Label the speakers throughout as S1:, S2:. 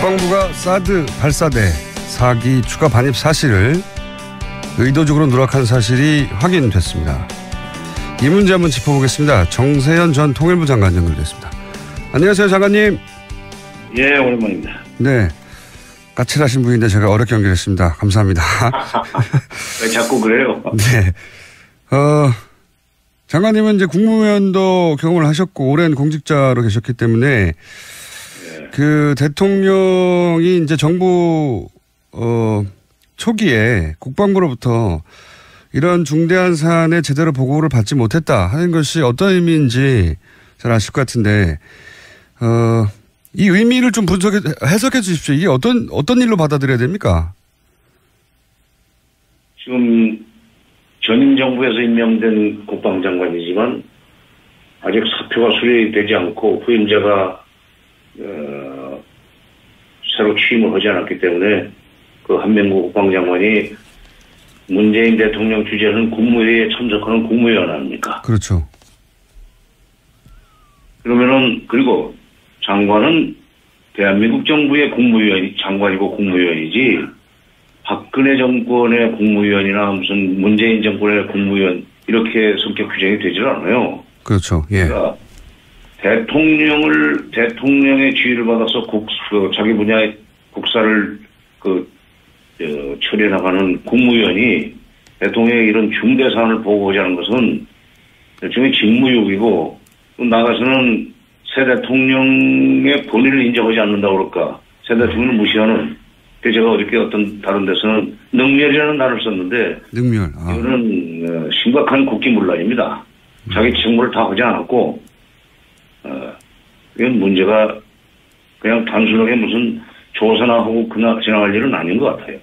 S1: 국방부가 사드 발사대 4기 추가 반입 사실을 의도적으로 누락한 사실이 확인됐습니다. 이 문제 한번 짚어보겠습니다. 정세현 전 통일부 장관 연결됐습니다. 안녕하세요, 장관님.
S2: 예, 오랜만입니다.
S1: 네, 까칠하신 분인데 제가 어렵게 연결했습니다. 감사합니다.
S2: 왜 자꾸 그래요?
S1: 네, 장관님은 이제 국무위원도 경험을 하셨고 오랜 공직자로 계셨기 때문에 그 대통령이 이제 정부 초기에 국방부로부터 이런 중대한 사안에 제대로 보고를 받지 못했다 하는 것이 어떤 의미인지 잘 아실 것 같은데 이 의미를 좀 해석해 주십시오. 이게 어떤 일로 받아들여야 됩니까?
S2: 지금 전임 정부에서 임명된 국방장관이지만 아직 사표가 수리되지 않고 후임자가 새로 취임을 하지 않았기 때문에 그 한명구 국방장관이 문재인 대통령 주재하는 국무회의에 참석하는 국무위원 아닙니까?
S1: 그렇죠.
S2: 그러면은 그리고 장관은 대한민국 정부의 장관이고 국무위원이지 박근혜 정권의 국무위원이나 무슨 문재인 정권의 국무위원 이렇게 성격 규정이 되질 않아요.
S1: 그렇죠. 예.
S2: 그러니까 대통령의 지휘를 받아서 자기 분야의 국사를 처리해 나가는 국무위원이 대통령의 이런 중대 사안을 보고하자는 것은 일종의 직무유기고 나가서는 새 대통령의 본의를 인정하지 않는다고 그럴까. 새 대통령을 무시하는. 제가 어저께 어떤 다른 데서는 능멸이라는 단어를 썼는데
S1: 능멸.
S2: 이거는 심각한 국기문란입니다. 자기 직무를 다 하지 않았고 이건 문제가 그냥 단순하게 무슨 조사나 하고 지나갈 일은 아닌 것 같아요.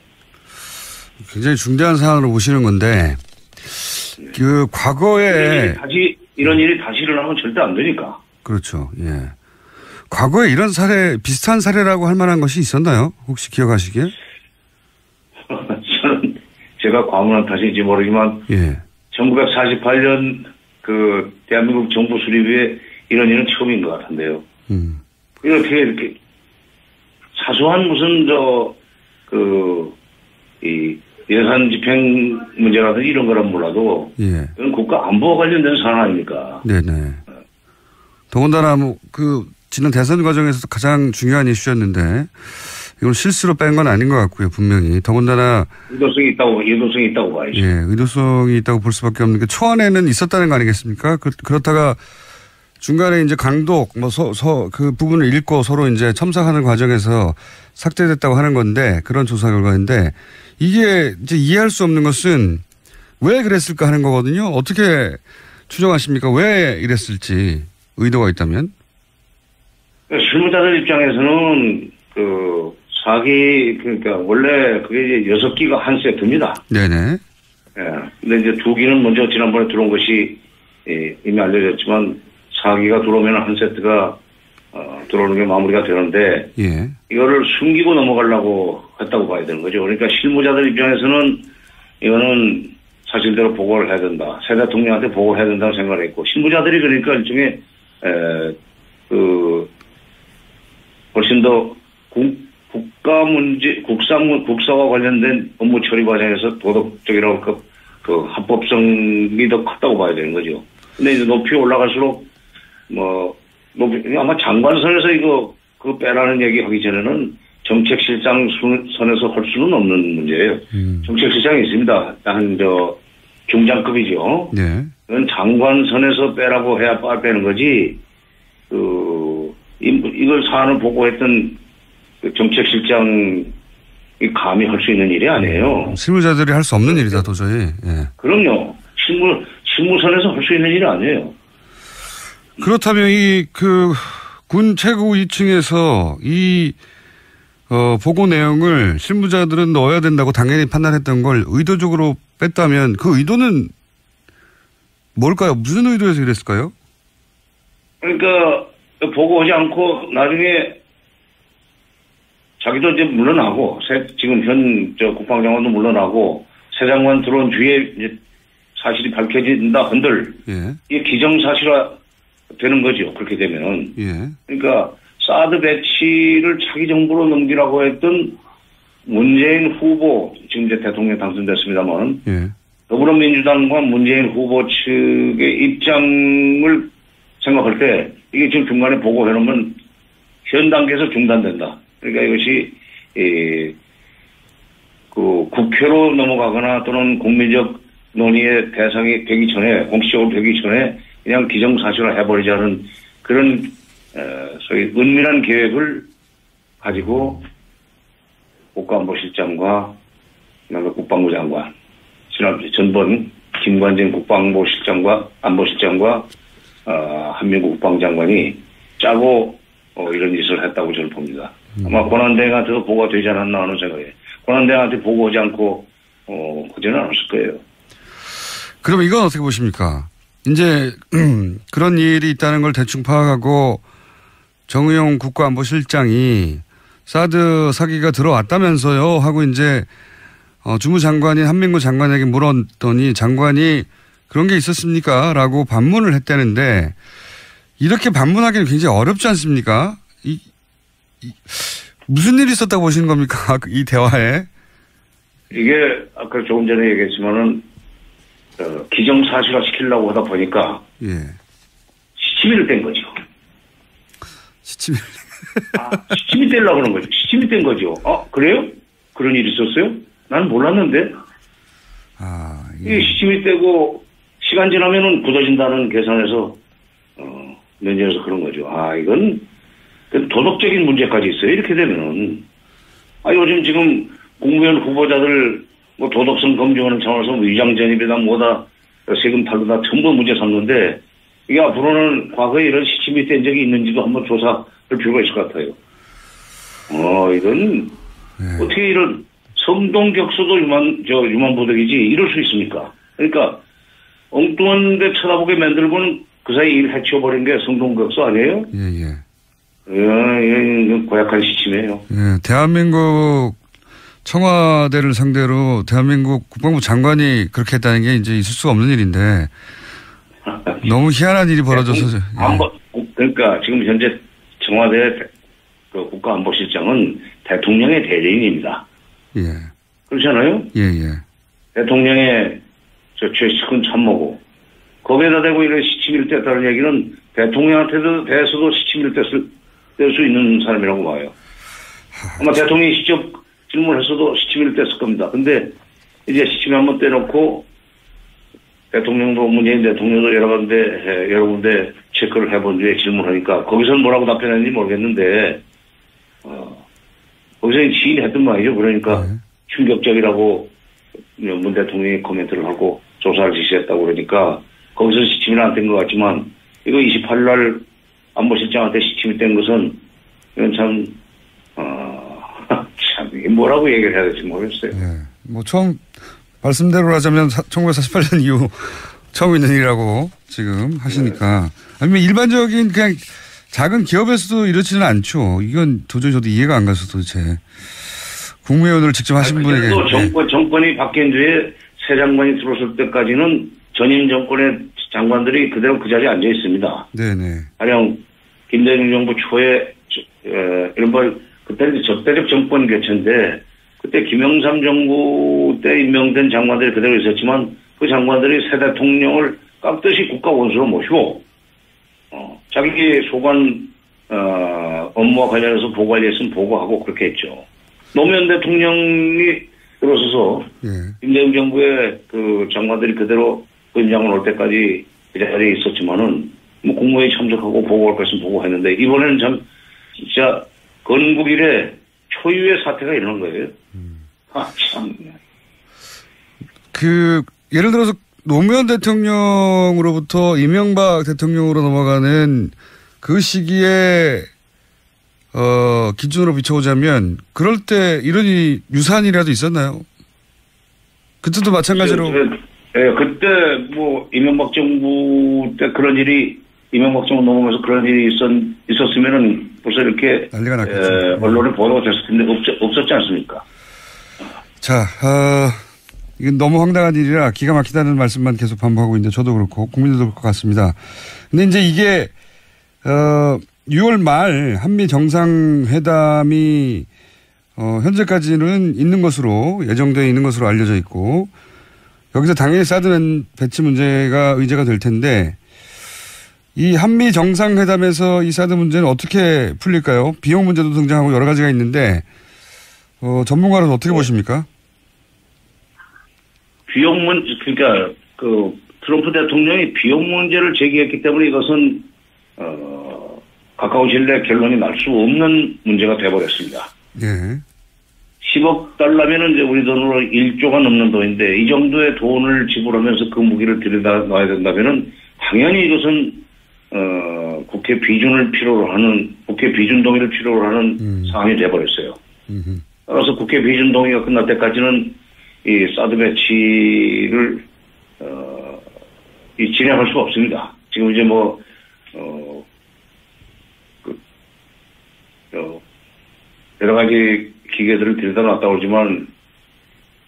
S1: 굉장히 중대한 사안으로 보시는 건데 그 과거에
S2: 이런 일이 다시 일어나면 절대 안 되니까.
S1: 그렇죠. 예. 과거에 이런 사례, 비슷한 사례라고 할 만한 것이 있었나요? 혹시 기억하시기에?
S2: 저는 제가 과문한 탓인지 모르지만, 예. 1948년 대한민국 정부 수립에 이런 일은 처음인 것 같은데요. 이렇게 사소한 무슨 이 예산 집행 문제라든지 이런 거란 몰라도, 예. 이건 국가 안보와 관련된 사안 아닙니까? 네네.
S1: 더군다나 지난 대선 과정에서 가장 중요한 이슈였는데 이건 실수로 뺀 건 아닌 것 같고요, 분명히. 더군다나
S2: 의도성이 있다고 봐야죠.
S1: 예, 의도성이 있다고 볼 수밖에 없는 게 초안에는 있었다는 거 아니겠습니까? 그렇다가 중간에 이제 강독 그 부분을 읽고 서로 이제 첨삭하는 과정에서 삭제됐다고 하는 건데 그런 조사 결과인데 이게 이제 이해할 수 없는 것은 왜 그랬을까 하는 거거든요. 어떻게 추정하십니까? 왜 이랬을지 의도가 있다면?
S2: 실무자들 입장에서는 그러니까 원래 그게 이제 6기가 한 세트입니다. 네네. 예. 근데 이제 2기는 먼저 지난번에 들어온 것이 이미 알려졌지만 4기가 들어오면 한 세트가 들어오는 게 마무리가 되는데 예. 이거를 숨기고 넘어가려고 했다고 봐야 되는 거죠. 그러니까 실무자들 입장에서는 이거는 사실대로 보고를 해야 된다. 새 대통령한테 보고를 해야 된다고 생각을 했고 실무자들이 그러니까 일종의 훨씬 더 국가 문제, 국사와 관련된 업무 처리 과정에서 도덕적이라고 합법성이 더 컸다고 봐야 되는 거죠. 근데 이제 높이 올라갈수록 아마 장관선에서 그거 빼라는 얘기 하기 전에는 정책실장 선에서 할 수는 없는 문제예요. 정책실장이 있습니다. 중장급이죠. 네. 그건 장관선에서 빼라고 해야 빼는 거지. 이걸 사안을 보고했던 정책실장이 감히 할 수 있는 일이 아니에요.
S1: 실무자들이 할 수 없는 일이다, 도저히. 예.
S2: 그럼요. 실무선에서 할 수 있는 일이 아니에요.
S1: 그렇다면 군 최고 2층에서 보고 내용을 실무자들은 넣어야 된다고 당연히 판단했던 걸 의도적으로 뺐다면 그 의도는 뭘까요? 무슨 의도에서 이랬을까요?
S2: 그러니까 보고하지 않고 나중에 자기도 이제 물러나고 지금 현 국방장관도 물러나고 새 장관 들어온 뒤에 이제 사실이 밝혀진다 한들 예. 이게 기정사실화 되는 거죠. 그렇게 되면은 예. 그러니까 사드 배치를 차기 정부로 넘기라고 했던 문재인 후보, 지금 이제 대통령 당선됐습니다만, 예. 더불어민주당과 문재인 후보 측의 입장을 생각할 때 이게 지금 중간에 보고해놓으면 현 단계에서 중단된다. 그러니까 이것이 그 국회로 넘어가거나 또는 국민적 논의의 대상이 되기 전에, 공식적으로 되기 전에 그냥 기정사실화 해버리자는 그런 소위 은밀한 계획을 가지고 국가안보실장과 국방부 장관, 전번 김관진 국방부실장과 안보실장과 한민국 국방장관이 짜고 이런 짓을 했다고 저는 봅니다. 아마 권한대행한테도 보고가 되지 않았나 하는 생각에 권한대행한테 보고하지 않고 그지는 않았을 거예요.
S1: 그럼 이건 어떻게 보십니까? 이제 그런 일이 있다는 걸 대충 파악하고 정의용 국가안보실장이 사드 사기가 들어왔다면서요 하고 이제 주무장관인 한민구 장관에게 물었더니 장관이 그런 게 있었습니까? 라고 반문을 했다는데 이렇게 반문하기는 굉장히 어렵지 않습니까? 무슨 일이 있었다고 보시는 겁니까? 이 대화에.
S2: 이게 아까 조금 전에 얘기했지만은 기정사실화 시키려고 하다 보니까 예. 시치미를 뗀 거죠.
S1: 시치미.
S2: 시치미 떼려고 그런 거죠. 시치미 뗀 거죠. 그래요? 그런 일이 있었어요? 나는 몰랐는데. 예. 이 시치미 떼고 시간 지나면은 굳어진다는 계산에서 면전에서 그런 거죠. 이건 도덕적인 문제까지 있어요. 이렇게 되면은 요즘 지금 국무위원 후보자들 뭐 도덕성 검증하는 차원에서 위장 전입이다 뭐다 세금 탈루다 전부 문제 삼는데 이게 앞으로는 과거에 이런 시침이 뗀 적이 있는지도 한번 조사할 필요가 있을 것 같아요. 이건 네. 어떻게 이런 성동격수도 유만보덕이지 이럴 수 있습니까? 그러니까 엉뚱한 데 쳐다보게 만들고는 그 사이 일 해치워버린 게 성동격수 아니에요?
S1: 예.
S2: 고약한 시침이에요.
S1: 예, 대한민국 청와대를 상대로 대한민국 국방부 장관이 그렇게 했다는 게 이제 있을 수가 없는 일인데 너무 희한한 일이 벌어져서.
S2: 그러니까 지금 현재 청와대 그 국가안보실장은 대통령의 대리인입니다.
S1: 예.
S2: 그렇잖아요?
S1: 예.
S2: 대통령의 최측근 참모고 거기에다 대고 이런 시치미를 뗐다는 얘기는 대통령한테도 대해서도 시치미를 뗄 수 있는 사람이라고 봐요. 아마 대통령이 직접 질문했어도 시치미를 뗐을 겁니다. 근데 이제 시치미 한번 떼놓고 대통령도 문재인 대통령도 여러 군데 체크를 해본 뒤에 질문하니까 거기서는 뭐라고 답변했는지 모르겠는데 거기서 지인이 했던 말이죠. 그러니까 충격적이라고 문 대통령이 코멘트를 하고 조사를 지시했다고 그러니까 거기서 시침이 안 뗀 것 같지만 이거 28일 날 안보실장한테 시침이 뗀 것은 이건 참 뭐라고 얘기를 해야 될지 모르겠어요.
S1: 네. 뭐 처음 말씀대로 하자면 1948년 이후 처음 있는 일이라고 지금 하시니까 네. 아니면 일반적인 그냥 작은 기업에서도 이렇지는 않죠. 이건 도저히 저도 이해가 안 가서 도대체 국무위원을 직접 하신 분에게.
S2: 또 정권이 바뀐 뒤에 새 장관이 들어설 때까지는 전임 정권의 장관들이 그대로 그 자리에 앉아 있습니다.
S1: 네네.
S2: 가령 김대중 정부 초에 이른바 그때는 적대적 정권 교체인데 그때 김영삼 정부 때 임명된 장관들이 그대로 있었지만 그 장관들이 새 대통령을 깍듯이 국가 원수로 모시고 자기 소관 업무와 관련해서 보고할 일 있으면 보고하고 그렇게 했죠. 노무현 대통령이 들어서서 김대중 정부의 그 장관들이 그대로 그 임장을 올 때까지 그 자리에 있었지만은 뭐 국무회의 참석하고 보고할 것 있으면 보고했는데 이번에는 참 진짜 건국 이래 초유의 사태가 일어난 거예요. 참.
S1: 예를 들어서 노무현 대통령으로부터 이명박 대통령으로 넘어가는 그 시기에 기준으로 비춰보자면 그럴 때 이런 유사한 일이라도 있었나요? 그때도 마찬가지로.
S2: 그때 뭐 이명박 정부 때 그런 일이 이명박 정부 넘어가면서 그런 일이 있었으면은 벌써 이렇게
S1: 난리가 났겠죠.
S2: 언론에 보도가 됐을 텐데 없었지 않습니까?
S1: 자, 이건 너무 황당한 일이라 기가 막히다는 말씀만 계속 반복하고 있는데 저도 그렇고 국민들도 그럴 것 같습니다. 근데 이제 이게 6월 말 한미 정상회담이 현재까지는 있는 것으로 예정되어 있는 것으로 알려져 있고 여기서 당연히 사드 배치 문제가 의제가 될 텐데 이 한미 정상회담에서 이 사드 문제는 어떻게 풀릴까요? 비용 문제도 등장하고 여러 가지가 있는데 전문가로는 어떻게 보십니까?
S2: 비용 문제 그러니까 트럼프 대통령이 비용 문제를 제기했기 때문에 이것은 가까운 시일 내에 결론이 날 수 없는 문제가 돼버렸습니다.
S1: 예.
S2: 10억 달러면은 이제 우리 돈으로 1조가 넘는 돈인데 이 정도의 돈을 지불하면서 그 무기를 들여다 놔야 된다면은 당연히 이것은 국회 비준을 필요로 하는 국회 비준 동의를 필요로 하는 사안이 돼버렸어요. 따라서 국회 비준 동의가 끝날 때까지는 이 사드 배치를 진행할 수가 없습니다. 지금 이제 여러 가지 기계들을 들여다 놨다고 그러지만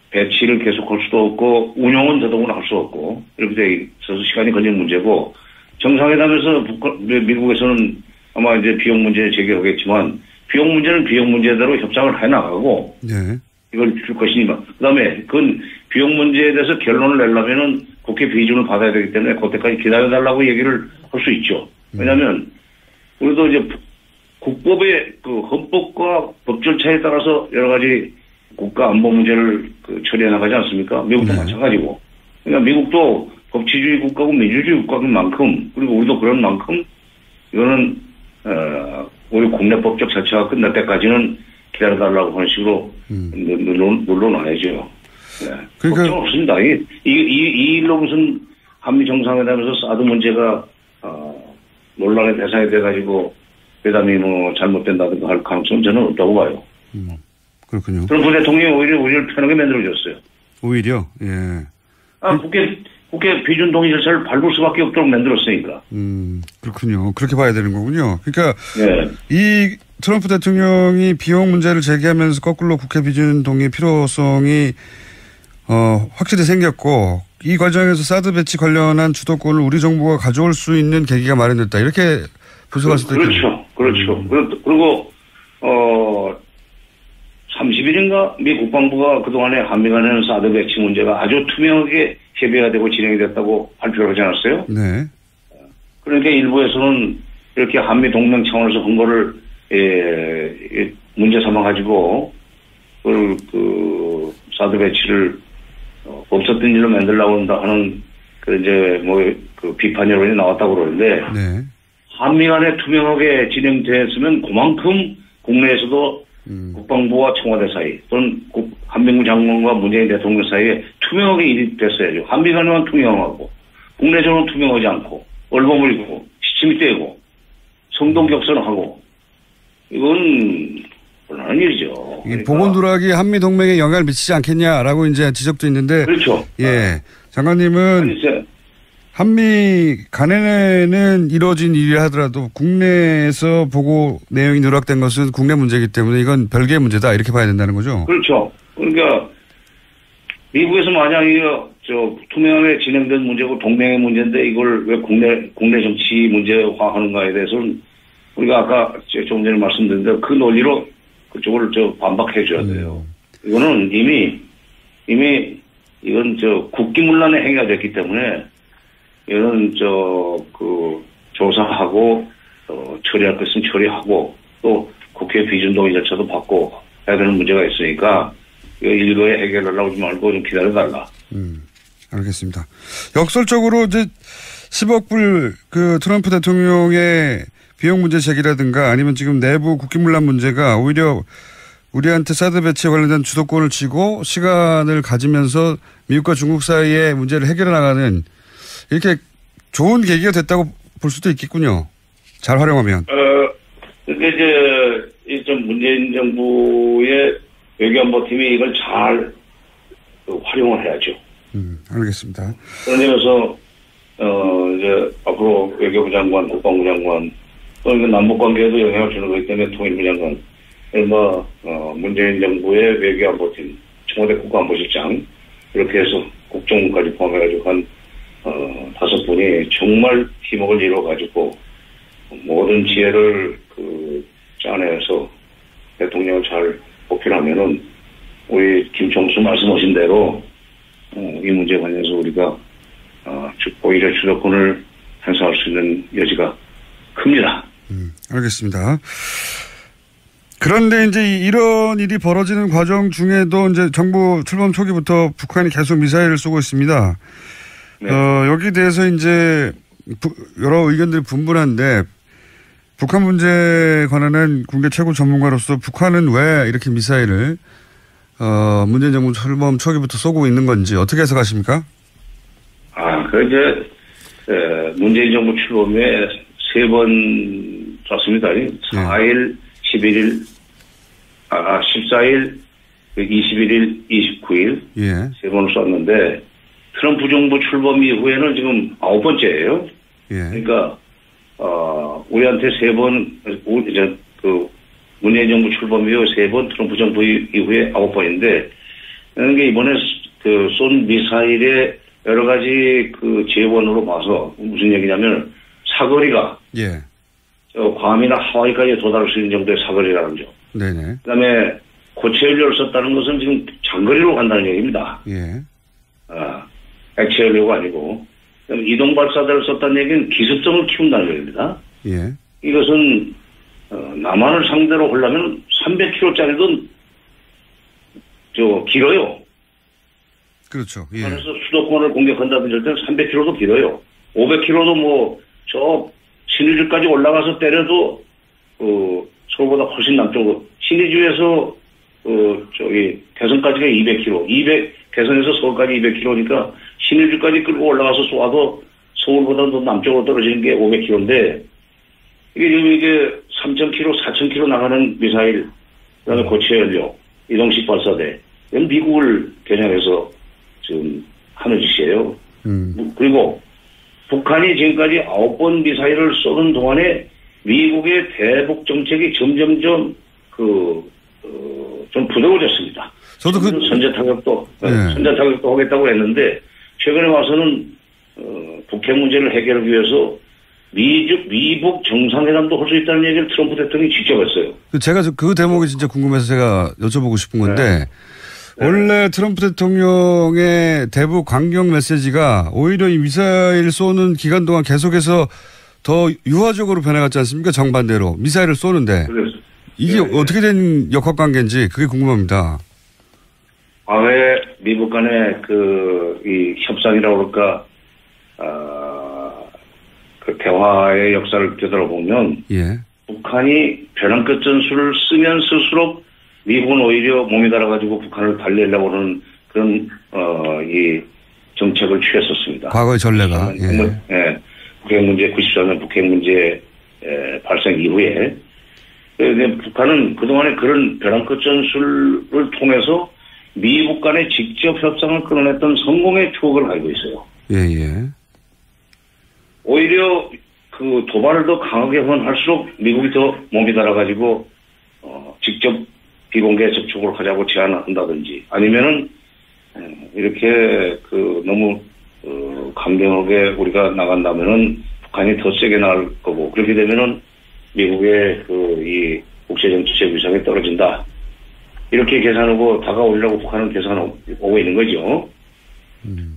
S2: 배치를 계속할 수도 없고 운영은 더더구나 할 수 없고 이렇게 돼 있어서 시간이 걸리는 문제고 정상회담에서 미국에서는 아마 이제 비용 문제 제기하겠지만 비용 문제는 비용 문제대로 협상을 해나가고
S1: 네.
S2: 이걸 줄 것이니만 그다음에 그건 비용 문제에 대해서 결론을 내려면은 국회 비준을 받아야 되기 때문에 그때까지 기다려달라고 얘기를 할 수 있죠. 왜냐하면 우리도 이제 국법의 헌법과 법 절차에 따라서 여러 가지 국가 안보 문제를 처리해 나가지 않습니까? 미국도 네. 마찬가지고. 그러니까 미국도 법치주의 국가고 민주주의 국가인 만큼 그리고 우리도 그런 만큼 이거는 우리 국내법적 절차가 끝날 때까지는 기다려달라고 하는 식으로 눌러놔야죠. 네. 그러니까 걱정 없습니다. 이 일로 무슨 한미 정상회담에서 사드 문제가 논란의 대상이 돼가지고 회담이 잘못된다든가 할 가능성은 저는 없다고 봐요.
S1: 그렇군요.
S2: 트럼프 대통령이 오히려 우리를 편하게 만들어줬어요.
S1: 오히려? 예.
S2: 국회 비준 동의 절차를 밟을 수밖에 없도록 만들었으니까.
S1: 그렇군요. 그렇게 봐야 되는 거군요. 그러니까
S2: 네.
S1: 이 트럼프 대통령이 비용 문제를 제기하면서 거꾸로 국회 비준 동의 필요성이 확실히 생겼고 이 과정에서 사드 배치 관련한 주도권을 우리 정부가 가져올 수 있는 계기가 마련됐다. 이렇게 분석할 수도 있겠죠.
S2: 그렇죠. 그리고 30일인가 미 국방부가 그동안에 한미 간에는 사드 배치 문제가 아주 투명하게 협의가 되고 진행이 됐다고 발표를 하지 않았어요?
S1: 네.
S2: 그러니까 일부에서는 이렇게 한미 동맹 차원에서 한 거를 문제 삼아 가지고 사드 배치를 없었던 일로 만들려고 한다 하는 비판 여론이 나왔다고 그러는데
S1: 네.
S2: 한미 간에 투명하게 진행됐으면 그만큼 국내에서도 국방부와 청와대 사이 또는 한민구 장관과 문재인 대통령 사이에 투명하게 일이 됐어야죠. 한미 간에만 투명하고 국내적으로 투명하지 않고 얼버무리고 시침이 떼고 성동격선하고 이건 곤란한 일이죠.
S1: 그러니까. 보건 누락이 한미 동맹에 영향을 미치지 않겠냐라고 이제 지적도 있는데.
S2: 그렇죠.
S1: 예, 장관님은 한미 간에는 이루어진 일이라 하더라도 국내에서 보고 내용이 누락된 것은 국내 문제이기 때문에 이건 별개의 문제다 이렇게 봐야 된다는 거죠.
S2: 그렇죠. 그러니까 미국에서 만약 투명하게 진행된 문제고 동맹의 문제인데 이걸 왜 국내 정치 문제화하는가에 대해서는 우리가 아까 조금 전에 말씀드렸는데 그 논리로 그쪽을 반박해 줘야 돼요. 이거는 이미 이건 국기문란의 행위가 됐기 때문에 이거는 조사하고 처리할 것은 처리하고 또 국회 비준 동의 절차도 받고 해야 되는 문제가 있으니까 이거 일거에 해결하려고 하지 말고 좀 기다려달라.
S1: 알겠습니다. 역설적으로 이제 10억 불 트럼프 대통령의 비용 문제 제기라든가 아니면 지금 내부 국기문란 문제가 오히려 우리한테 사드 배치에 관련된 주도권을 쥐고 시간을 가지면서 미국과 중국 사이의 문제를 해결해 나가는 이렇게 좋은 계기가 됐다고 볼 수도 있겠군요. 잘 활용하면.
S2: 근데 이제 문재인 정부의 외교안보팀이 이걸 잘 활용을 해야죠.
S1: 알겠습니다.
S2: 그런 점에서 이제 앞으로 외교부 장관, 국방부 장관 또 남북 관계에도 영향을 주는 거기 때문에 통일부 장관, 문재인 정부의 외교안보팀, 청와대 국가안보실장 이렇게 해서 국정원까지 포함해가지고 한 5분이 정말 팀워크를 이뤄가지고 모든 지혜를 짜내서 대통령을 잘 뽑히려면은 우리 김총수 말씀하신 대로 이 문제에 관해서 우리가 오히려 주도권을 행사할 수 있는 여지가 큽니다.
S1: 알겠습니다. 그런데 이제 이런 일이 벌어지는 과정 중에도 이제 정부 출범 초기부터 북한이 계속 미사일을 쏘고 있습니다. 네. 여기에 대해서 이제 여러 의견들이 분분한데 북한 문제에 관한 군계 최고 전문가로서 북한은 왜 이렇게 미사일을 문재인 정부 출범 초기부터 쏘고 있는 건지 어떻게 해석하십니까?
S2: 문재인 정부 출범에 3번 쐈습니다. 4일, 11일, 14일, 21일, 29일. 예. 3번을 쐈는데 트럼프 정부 출범 이후에는 지금 9번째예요. 예. 그러니까, 우리한테 3번, 문재인 정부 출범 이후 3번, 트럼프 정부 이후에 9번인데, 그게 이번에 쏜 미사일의 여러 가지 재원으로 봐서 무슨 얘기냐면 사거리가 예. 괌이나 하와이까지 도달할 수 있는 정도의 사거리라는 점. 네네. 그다음에 고체 연료를 썼다는 것은 지금 장거리로 간다는 얘기입니다. 예. 액체 연료가 아니고 이동 발사대를 썼다는 얘기는 기습성을 키운다는 얘기입니다. 예. 이것은 남한을 상대로 하려면 300km짜리도 길어요.
S1: 그렇죠. 예.
S2: 그래서 수도권을 공격한다든지 할 때는 300km도 길어요. 500km도 신의주까지 올라가서 때려도 서울보다 훨씬 남쪽으로 신의주에서 개성까지가 200km, 개성에서 서울까지 200km니까 신의주까지 끌고 올라가서 쏘아도 서울보다 더 남쪽으로 떨어지는 게 500km인데 이게 3,000km, 4,000km 나가는 미사일, 그다음에 고체 연료, 이동식 발사대, 이건 미국을 겨냥해서 지금 하는 짓이에요. 그리고 북한이 지금까지 9번 미사일을 쏘는 동안에 미국의 대북 정책이 점점점 좀 부드러워졌습니다.
S1: 저도
S2: 선제 타격도 하겠다고 했는데 최근에 와서는 북핵 문제를 해결하기 위해서 미북 정상회담도 할 수 있다는 얘기를 트럼프 대통령이 직접 했어요.
S1: 제가 그 대목이 진짜 궁금해서 제가 여쭤보고 싶은 건데 원래 트럼프 대통령의 대북 강경 메시지가 오히려 이 미사일 쏘는 기간 동안 계속해서 더 유화적으로 변해갔지 않습니까? 정반대로 미사일을 쏘는데 이게 어떻게 된 역학관계인지 그게 궁금합니다.
S2: 과거에 미국 간의 이 협상이라고 그럴까 대화의 역사를 되돌아보면 예. 북한이 벼랑 끝 전술을 쓰면 쓸수록 미국은 오히려 몸이 달아가지고 북한을 달래려고 하는 그런 이 정책을 취했었습니다.
S1: 과거의 전례가.
S2: 예. 북핵 문제 94년 북핵 문제 발생 이후에 북한은 그동안에 그런 벼랑 끝 전술을 통해서 미국 간의 직접 협상을 끌어냈던 성공의 추억을 가지고 있어요.
S1: 예.
S2: 오히려 도발을 더 강하게 할수록 미국이 더 몸이 달아가지고 직접 비공개 접촉을 하자고 제안한다든지 아니면은 이렇게 너무 강경하게 우리가 나간다면은 북한이 더 세게 나갈 거고 그렇게 되면은 미국의 이 국제 정치적 위상이 떨어진다 이렇게 계산하고 다가오려고 북한은 계산하고 있는 거죠.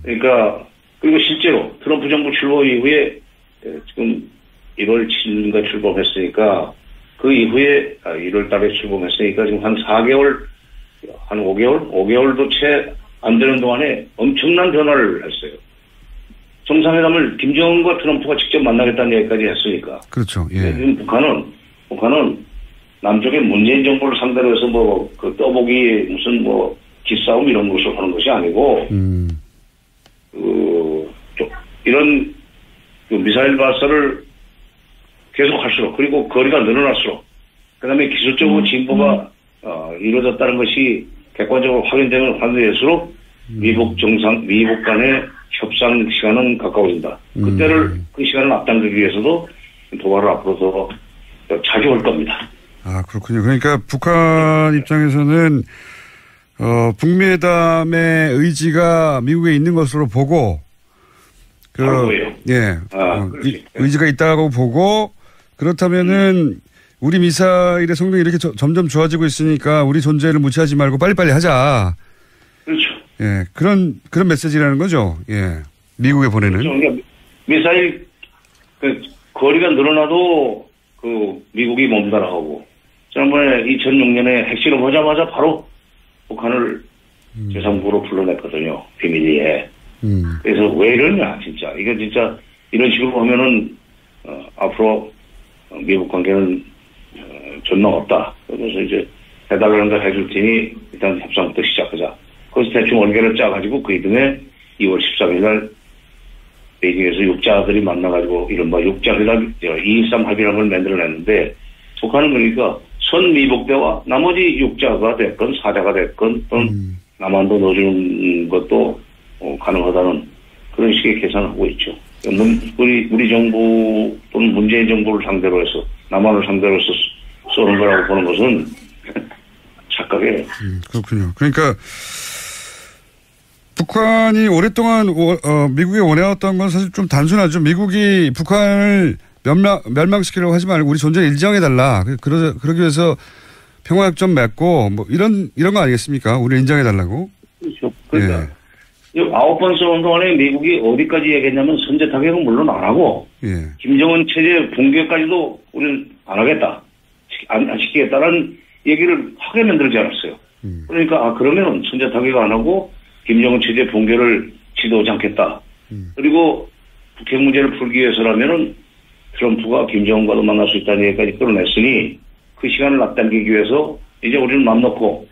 S2: 그러니까 그리고 실제로 트럼프 정부 출범 이후에 지금 1월 7일인가 출범했으니까 그 이후에 1월 달에 출범했으니까 지금 한 4개월, 한 5개월도 채 안 되는 동안에 엄청난 변화를 했어요. 정상회담을 김정은과 트럼프가 직접 만나겠다는 얘기까지 했으니까.
S1: 그렇죠. 예.
S2: 지금 북한은 남쪽의 문재인 정부를 상대로 해서 떠보기 무슨 기싸움 이런 것을 하는 것이 아니고, 이런 미사일 발사를 계속 할수록 그리고 거리가 늘어날수록 그다음에 기술적으로 진보가 이루어졌다는 것이 객관적으로 확인될수록 미국 간의 협상 시간은 가까워진다. 그 시간을 앞당기기 위해서도 도발을 앞으로 더 자주 할 겁니다.
S1: 아 그렇군요. 그러니까 북한 입장에서는 북미회담의 의지가 미국에 있는 것으로 보고 의지가 있다고 보고 그렇다면은 우리 미사일의 성능이 이렇게 점점 좋아지고 있으니까 우리 존재를 무시하지 말고 빨리빨리 하자.
S2: 그렇죠.
S1: 예, 그런 메시지라는 거죠. 예, 미국에 보내는.
S2: 그렇죠. 그러니까 미사일 거리가 늘어나도 미국이 몸살하고 지난번에 2006년에 핵실험 하자마자 바로 북한을 제3국으로 불러냈거든요. 비밀리에. 그래서 왜 이러냐 진짜. 이거 진짜 이런 식으로 하면은 앞으로 미국 관계는 전망 없다. 그래서 이제 해달라는 걸 해줄 테니 일단 협상부터 시작하자. 그래서 대충 원계를 짜가지고 그 이듬해 2월 13일 날 베이징에서 육자들이 만나가지고 이른바 육자회담 2.13 합의라는 걸 만들어냈는데 북한은 그러니까 선미북대와 나머지 육자가 됐건 사자가 됐건 또는 남한도 넣어주는 것도 가능하다는 그런 식의 계산을 하고 있죠. 우리 정부 또는 문재인 정부를 상대로 해서 남한을 상대로 해서 쏘는 거라고 보는 것은 착각이에요.
S1: 그렇군요. 그러니까 북한이 오랫동안 미국이 원해왔던 건 사실 좀 단순하죠. 미국이 북한을 멸망시키려고 하지 말고 우리 존재를 인정해달라. 그러기 위해서 평화협정 맺고 뭐 이런 거 아니겠습니까? 우리를 인정해달라고.
S2: 그렇죠. 그러니까. 예. 9번 싸운 동안에 미국이 어디까지 얘기했냐면 선제 타격은 물론 안 하고 예. 김정은 체제 붕괴까지도 우리는 안 하겠다. 안 시키겠다라는 얘기를 하게 만들지 않았어요. 그러니까 그러면은 선제 타격 안 하고 김정은 체제 붕괴를 지도하지 않겠다. 그리고 북핵 문제를 풀기 위해서라면은 트럼프가 김정은과도 만날 수 있다는 얘기까지 끌어냈으니 그 시간을 앞당기기 위해서 이제 우리는 맘 놓고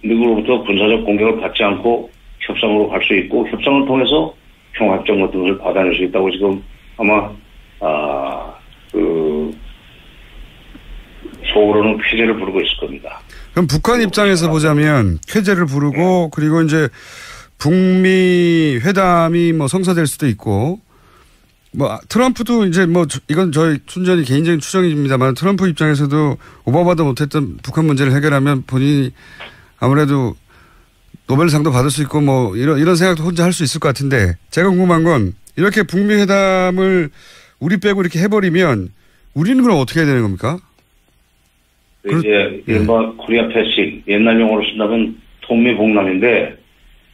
S2: 미국으로부터 군사적 공격을 받지 않고 협상으로 갈 수 있고 협상을 통해서 평화협정 같은 것을 받아낼 수 있다고 지금 아마 속으로는 쾌재를 부르고 있을 겁니다.
S1: 그럼 북한 입장에서 보자면 쾌재를 부르고 그리고 이제 북미 회담이 뭐 성사될 수도 있고 뭐 트럼프도 이제 뭐 이건 저희 순전히 개인적인 추정입니다만 트럼프 입장에서도 오바마도 못했던 북한 문제를 해결하면 본인이 아무래도 노벨상도 받을 수 있고 뭐 이런 생각도 혼자 할 수 있을 것 같은데 제가 궁금한 건 이렇게 북미 회담을 우리 빼고 이렇게 해버리면 우리는 그럼 어떻게 해야 되는 겁니까?
S2: 이제 이른바 코리아 패싱 옛날 용어로 쓴다면 통미봉남인데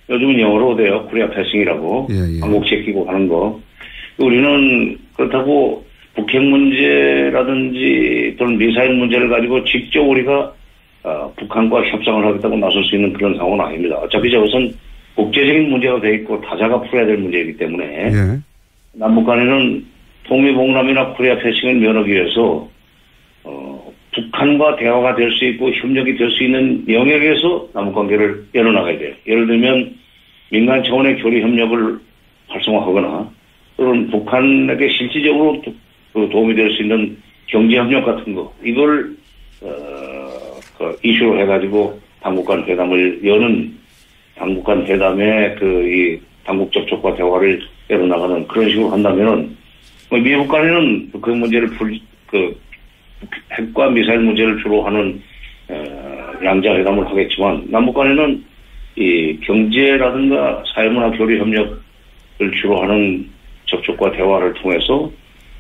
S2: 요즘은 영어로 돼요. 코리아 패싱이라고 한국 제끼고 하는 거. 우리는 그렇다고 북핵 문제라든지 또는 미사일 문제를 가지고 직접 우리가 북한과 협상을 하겠다고 나설 수 있는 그런 상황은 아닙니다. 어차피 저것은 국제적인 문제가 돼 있고 타자가 풀어야 될 문제이기 때문에 남북 간에는 통미봉남이나 코리아 패싱을 면하기 위해서 북한과 대화가 될 수 있고 협력이 될 수 있는 영역에서 남북관계를 열어나가야 돼요. 예를 들면 민간 차원의 교류 협력을 활성화하거나 또는 북한에게 실질적으로 도움이 될 수 있는 경제협력 같은 거 이걸 이슈로 해가지고 당국간 회담을 여는 당국간 회담의 이 당국 접촉과 대화를 열어나가는 그런 식으로 한다면은 미국 간에는 그 문제를 핵과 미사일 문제를 주로 하는 양자회담을 하겠지만 남북 간에는 이 경제라든가 사회문화 교류 협력을 주로 하는 접촉과 대화를 통해서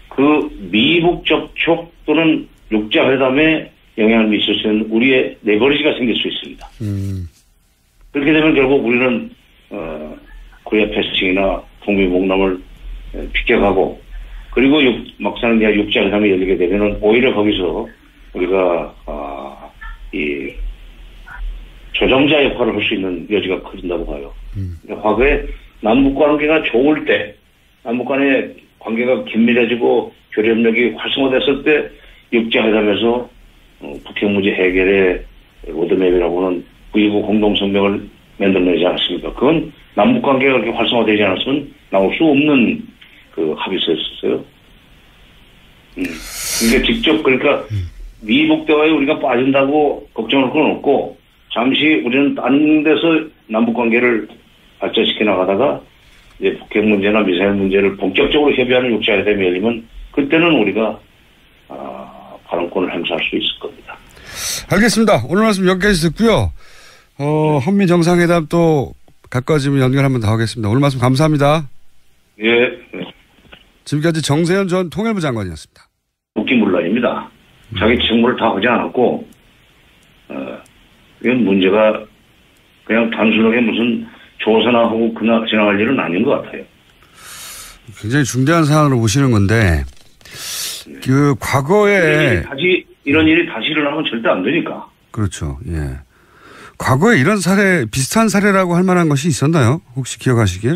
S2: 그 미북 접촉 또는 육자회담에 영향을 미칠 수 있는 우리의 레버리지가 생길 수 있습니다. 그렇게 되면 결국 우리는 코리아 패싱이나 통미봉남을 비껴가고 그리고 막상 이제 육자회담이 열리게 되면은 오히려 거기서 우리가 이 조정자 역할을 할 수 있는 여지가 커진다고 봐요. 과거에 남북 관계가 좋을 때, 남북 간의 관계가 긴밀해지고 교류협력이 활성화됐을 때 육자회담에서 북핵 문제 해결의 로드맵이라고 하는 부의구 공동성명을 만들어내지 않았습니까? 그건 남북 관계가 그렇게 활성화되지 않았으면 나올 수 없는 그 합의서였어요. 그러니까 직접 그러니까 미북 대화에 우리가 빠진다고 걱정할 건 없고 잠시 우리는 딴 데서 남북 관계를 발전시켜 나가다가 이제 북핵 문제나 미사일 문제를 본격적으로 협의하는 육자회담이 열리면 그때는 우리가 발언권을 행사할 수 있을 겁니다.
S1: 알겠습니다. 오늘 말씀 여기까지 듣고요. 한미 정상회담 또 가까워지면 연결 한번 더 하겠습니다. 오늘 말씀 감사합니다.
S2: 예.
S1: 지금까지 정세현 전 통일부 장관이었습니다.
S2: 국기문란입니다. 자기 책무를 다 하지 않았고, 이건 문제가 그냥 단순하게 무슨 조사나 하고 지나갈 일은 아닌 것 같아요.
S1: 굉장히 중대한 사안으로 보시는 건데, 그 과거에
S2: 이런 일이 다시 일어나면 절대 안 되니까.
S1: 그렇죠. 예. 과거에 이런 사례, 비슷한 사례라고 할 만한 것이 있었나요? 혹시 기억하시기에?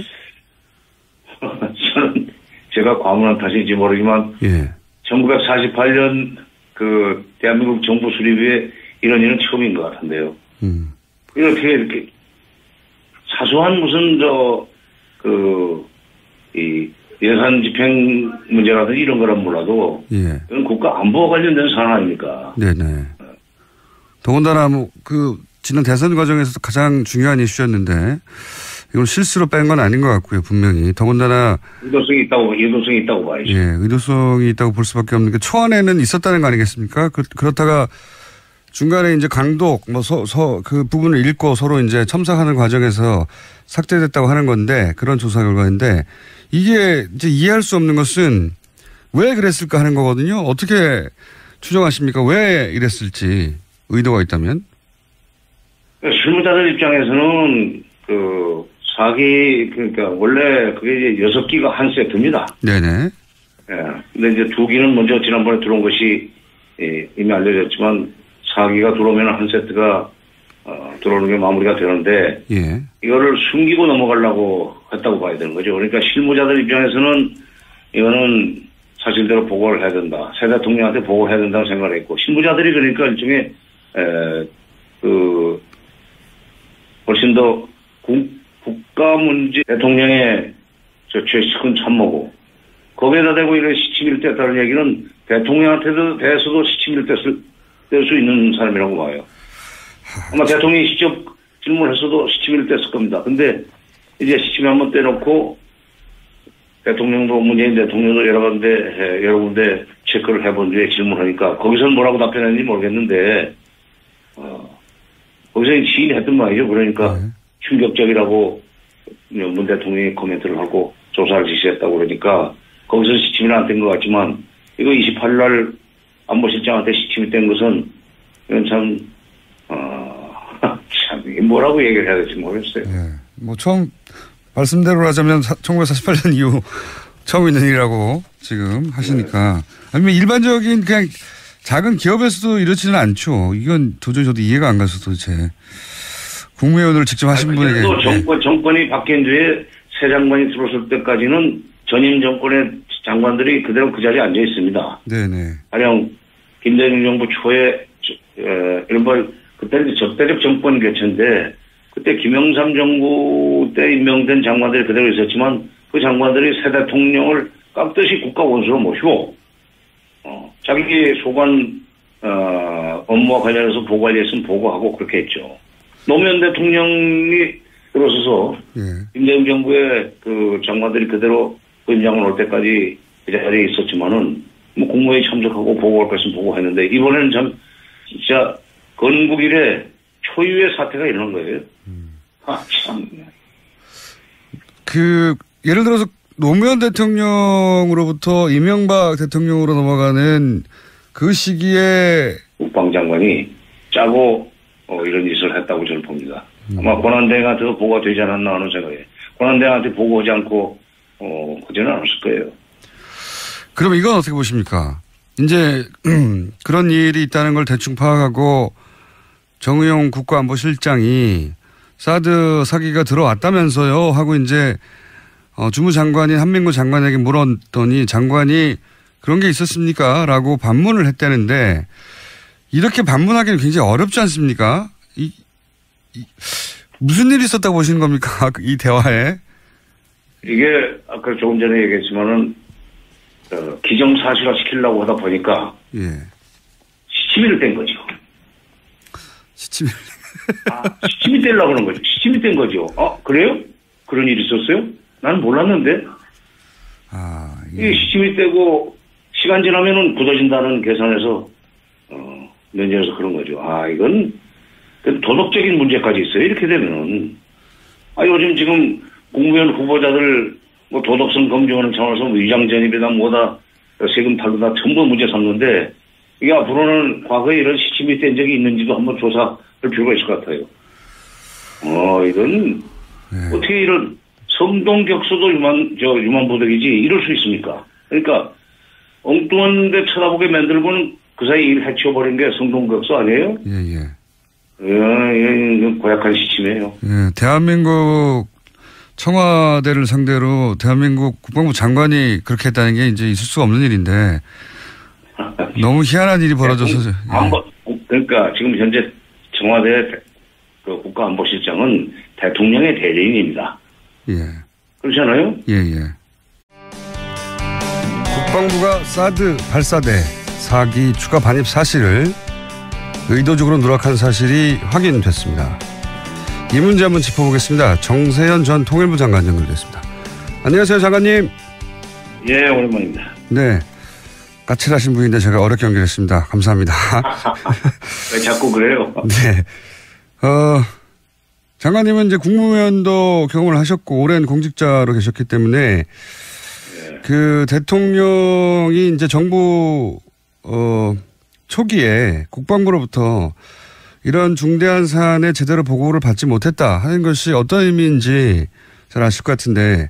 S2: 저는 제가 과문한 탓인지 모르지만, 예. 1948년 그 대한민국 정부 수립 이후에 이런 일은 처음인 것 같은데요. 이렇게 사소한 무슨 이 예산 집행 문제라든지 이런 거란 몰라도, 예. 이건 국가 안보와 관련된 사안 아닙니까? 네네.
S1: 더군다나 지난 대선 과정에서도 가장 중요한 이슈였는데, 이건 실수로 뺀 건 아닌 것 같고요, 분명히. 더군다나.
S2: 의도성이 있다고 봐야죠.
S1: 예, 의도성이 있다고 볼 수밖에 없는 게 초안에는 있었다는 거 아니겠습니까? 그렇다가 중간에 이제 강독, 그 부분을 읽고 서로 이제 첨삭하는 과정에서 삭제됐다고 하는 건데, 그런 조사 결과인데, 이게 이제 이해할 수 없는 것은 왜 그랬을까 하는 거거든요. 어떻게 추정하십니까? 왜 이랬을지, 의도가 있다면?
S2: 실무자들 입장에서는 그러니까 원래 그게 이제 6기가 한 세트입니다. 네네. 예. 근데 이제 2기는 먼저 지난번에 들어온 것이 이미 알려졌지만 4기가 들어오면 한 세트가 들어오는 게 마무리가 되는데, 예. 이거를 숨기고 넘어가려고 했다고 봐야 되는 거죠. 그러니까 실무자들 입장에서는 이거는 사실대로 보고를 해야 된다. 새 대통령한테 보고를 해야 된다고 생각을 했고, 실무자들이 그러니까 일종의 훨씬 더 국가 문제 대통령의 최측근 참모고, 거기에다 대고 이런 시치미를 뗐다는 얘기는 대통령한테도 대해서도 시치미를 뗄 수 있는 사람이라고 봐요. 아마 대통령이 직접 질문했어도 시치미를 뗐을 겁니다. 근데 이제 시치미 한번 떼놓고 대통령도 문재인 대통령도 여러 군데 체크를 해본 뒤에 질문하니까 거기서는 뭐라고 답변했는지 모르겠는데, 거기서 시인이 했던 말이죠. 그러니까 충격적이라고 문 대통령이 코멘트를 하고 조사를 지시했다고 그러니까 거기서 시침이 안 된 것 같지만, 이거 28일 날 안보실장한테 시침이 된 것은 이건 참 뭐라고 얘기를 해야 될지 모르겠어요.
S1: 네. 처음 말씀대로 하자면 1948년 이후 처음 있는 일이라고 지금 하시니까. 네. 아니면 일반적인 그냥 작은 기업에서도 이렇지는 않죠. 이건 도저히 저도 이해가 안 가서 도대체. 국무위원으로 직접 하신 분에게.
S2: 또 정권이 바뀐 뒤에 새 장관이 들어설 때까지는 전임 정권의 장관들이 그대로 그 자리에 앉아 있습니다. 네네. 가령 김대중 정부 초에 이른바 그때는 적대적 정권 교체인데, 그때 김영삼 정부 때 임명된 장관들이 그대로 있었지만 그 장관들이 새 대통령을 깍듯이 국가 원수로 모시고 자기 소관 업무와 관련해서 보고하려면 보고하고 그렇게 했죠. 노무현 대통령이 들어서서 김대중 정부의 그 장관들이 그대로 그 임장을 올 때까지 그 자리에 있었지만은 국무회의 참석하고 보고할 것은 보고했는데, 이번에는 참 진짜 건국 이래 초유의 사태가 일어난 거예요. 참.
S1: 예를 들어서 노무현 대통령으로부터 이명박 대통령으로 넘어가는 그 시기에
S2: 국방장관이 짜고 이런 짓을 했다고 저는 봅니다. 아마 권한대행한테도 보고가 되지 않았나 하는 생각에, 권한대행한테 보고하지 않고 하지는 않았을 거예요.
S1: 그럼 이건 어떻게 보십니까? 이제 그런 일이 있다는 걸 대충 파악하고 정의용 국가안보실장이 사드 사기가 들어왔다면서요 하고 이제 주무장관인 한민구 장관에게 물었더니 장관이 그런 게 있었습니까? 라고 반문을 했다는데, 이렇게 반문하기는 굉장히 어렵지 않습니까? 무슨 일이 있었다고 보시는 겁니까? 이 대화에.
S2: 이게 아까 조금 전에 얘기했지만은 기정사실화 시키려고 하다 보니까 시치미를 뗀 거죠. 시치미 떼려고 하는 거죠. 시치미 뗀 거죠. 그래요? 그런 일이 있었어요? 나는 몰랐는데. 이 시치미 떼고 시간 지나면은 굳어진다는 계산에서 면제해서 그런 거죠. 이건 도덕적인 문제까지 있어요. 이렇게 되면은 요즘 지금 국무위원 후보자들 뭐 도덕성 검증하는 차원에서 위장 전입이다 뭐다 세금 탈루다 전부 문제 삼는데 이게 앞으로는 과거에 이런 시침이 된 적이 있는지도 한번 조사할 필요가 있을 것 같아요. 이건 어떻게 이런 성동격수도 유만보덕이지 이럴 수 있습니까? 그러니까 엉뚱한 데 쳐다보게 만들고는 그 사이 일 해치워버린 게 성동격수 아니에요? 예, 고약한 시침이에요.
S1: 예, 대한민국 청와대를 상대로 대한민국 국방부 장관이 그렇게 했다는 게 이제 있을 수가 없는 일인데 너무 희한한 일이 벌어져서.
S2: 그러니까 지금 현재 청와대 그 국가안보실장은 대통령의 대리인입니다.
S1: 예.
S2: 그렇잖아요?
S1: 예. 국방부가 사드 발사대 4기 추가 반입 사실을 의도적으로 누락한 사실이 확인됐습니다. 이 문제 한번 짚어보겠습니다. 정세현 전 통일부 장관 연결됐습니다. 안녕하세요, 장관님.
S2: 예, 오랜만입니다.
S1: 네. 까칠하신 분인데 제가 어렵게 연결했습니다. 감사합니다.
S2: 왜 자꾸 그래요?
S1: 네. 장관님은 이제 국무위원도 경험을 하셨고 오랜 공직자로 계셨기 때문에 그 대통령이 이제 정부 초기에 국방부로부터 이런 중대한 사안에 제대로 보고를 받지 못했다 하는 것이 어떤 의미인지 잘 아실 것 같은데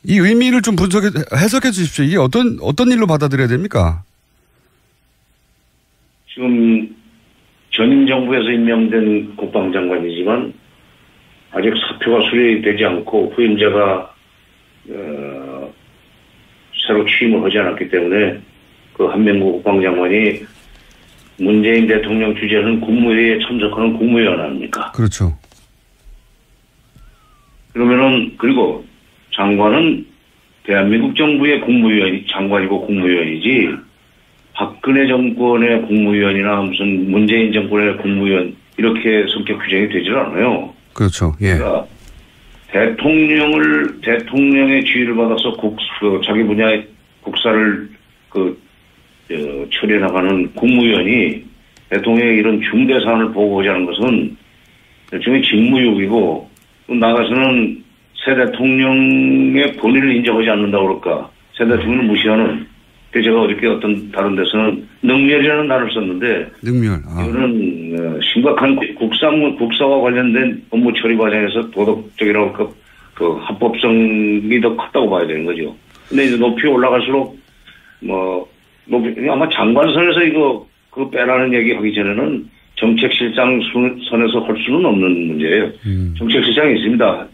S1: 이 의미를 좀 해석해 주십시오. 이게 어떤 일로 받아들여야 됩니까?
S2: 지금 전임 정부에서 임명된 국방장관이지만 아직 사표가 수리되지 않고 후임자가 새로 취임을 하지 않았기 때문에 그 한명구 국방장관이 문재인 대통령 주재하는 국무회의에 참석하는 국무위원 아닙니까?
S1: 그렇죠.
S2: 그러면은 그리고 장관은 대한민국 정부의 장관이고 국무위원이지 박근혜 정권의 국무위원이나 무슨 문재인 정권의 국무위원 이렇게 성격 규정이 되질 않아요.
S1: 그렇죠. 예.
S2: 그러니까 대통령의 지휘를 받아서 자기 분야의 국사를 처리해 나가는 국무위원이 대통령의 이런 중대 사안을 보고하자는 것은 일종의 직무유기고 나가서는 새 대통령의 권위를 인정하지 않는다고 그럴까. 새 대통령을 무시하는. 제가 어저께 어떤 다른 데서는 능멸이라는 단어를 썼는데
S1: 능멸.
S2: 이거는 심각한 국사와 관련된 업무 처리 과정에서 도덕적이라고 할까 그 합법성이 더 컸다고 봐야 되는 거죠. 근데 이제 높이 올라갈수록 아마 장관선에서 그거 빼라는 얘기 하기 전에는 정책실장 선에서 할 수는 없는 문제예요. 정책실장이 있습니다.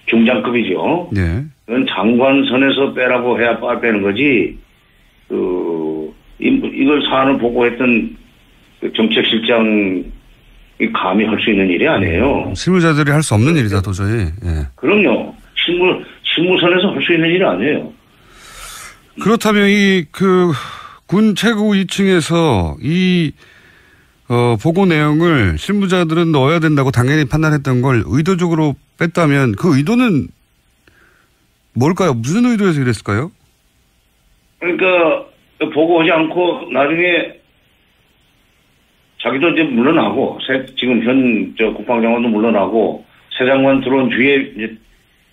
S2: 중장급이죠.
S1: 네.
S2: 그건 장관선에서 빼라고 해야 빼는 거지. 이걸 사안을 보고했던 정책실장이 감히 할 수 있는 일이 아니에요.
S1: 실무자들이 할 수 없는 일이다 도저히. 예.
S2: 그럼요. 실무선에서 할 수 있는 일이 아니에요.
S1: 그렇다면 군 최고 2층에서 보고 내용을 실무자들은 넣어야 된다고 당연히 판단했던 걸 의도적으로 뺐다면 그 의도는 뭘까요? 무슨 의도에서 이랬을까요?
S2: 그러니까 보고하지 않고 나중에 자기도 이제 물러나고 지금 현 국방장관도 물러나고 새 장관 들어온 뒤에 이제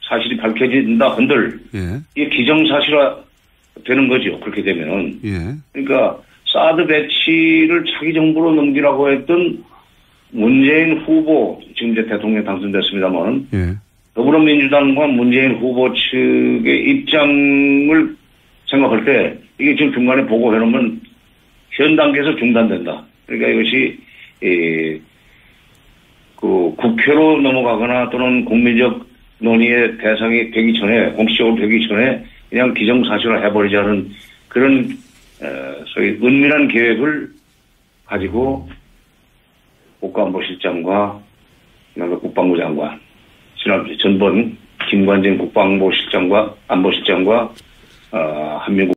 S2: 사실이 밝혀진다 한들 이게 기정사실화 되는 거죠. 그렇게 되면. 그러니까 사드 배치를 차기 정부로 넘기라고 했던 문재인 후보 지금 이제 대통령 당선됐습니다만 더불어민주당과 문재인 후보 측의 입장을 생각할 때 이게 지금 중간에 보고해놓으면 현 단계에서 중단된다. 그러니까 이것이 국회로 넘어가거나 또는 국민적 논의의 대상이 되기 전에 공식적으로 되기 전에 그냥 기정사실화 해버리자는 그런 소위 은밀한 계획을 가지고 국가안보실장과 국방부 장관 지난번에 전번 김관진 국방부실장과 안보실장과 한명구